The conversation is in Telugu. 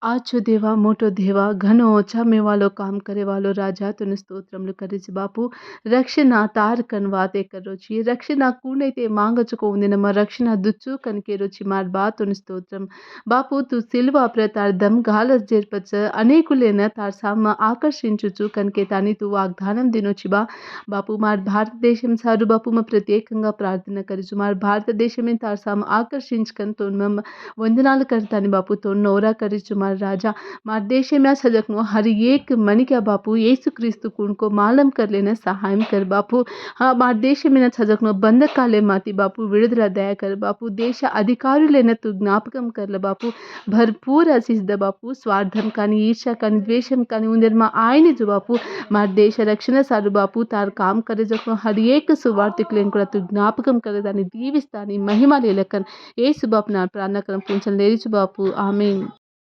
ఆచు దేవా మోటో దేవా ఘనో చామే वालो काम करे वालो రాజా తుని స్తోత్రములు కరిచి బాపు రక్షణ తారకన్ వాతే కరోచి రక్షణ కూనైతే మాంగచుకో ఉందినమ రక్షణ దుచ్చు కనకే రుచి మార్ బా తుని స్తోత్రం బాపు తు సిల్వ ప్రతార్థం గాలస్ జేర్పచ అనేకులైన తార్ సామ ఆకర్షించుచు కనకే తాని తు వాగ్దానం దినొచి బా బాపు మార్ భారతదేశం సారు బాపు మా ప్రత్యేకంగా ప్రార్థన కరిచు మార్ భారతదేశమే తార్ సామ ఆకర్షించుకన్ తోన్మం వందనాలు करतानी बापू तो नोरा करी चुमार राजा मार देश में सजकनो हर एक मन क्या बापू यीशु क्रिस्तु को मालूम कर लेना सहाय कर बापू हाँ मार देश में सजकनो बंद काले माती बापू विడుదల दया कर बापू देश अधिकारी लेना तू ज्ञापकम कर ले बापू भरपूर आशीष द बापू स्वार्थम కానీ ఈర్ష్య కానీ ద్వేషం కానీ उंदर मा आयने जो बापू मार देश रक्षण सारू बापू तार काम करे जखनो हर एक सुवार्तिक लेन కూడా तू ज्ञापकम करे दानी దీవిస్తాని మహిమ లేలకన్ యేసు బాపు నా ప్రార్థన కరం పుంచం లేరిచు బాపు ఆమేన్.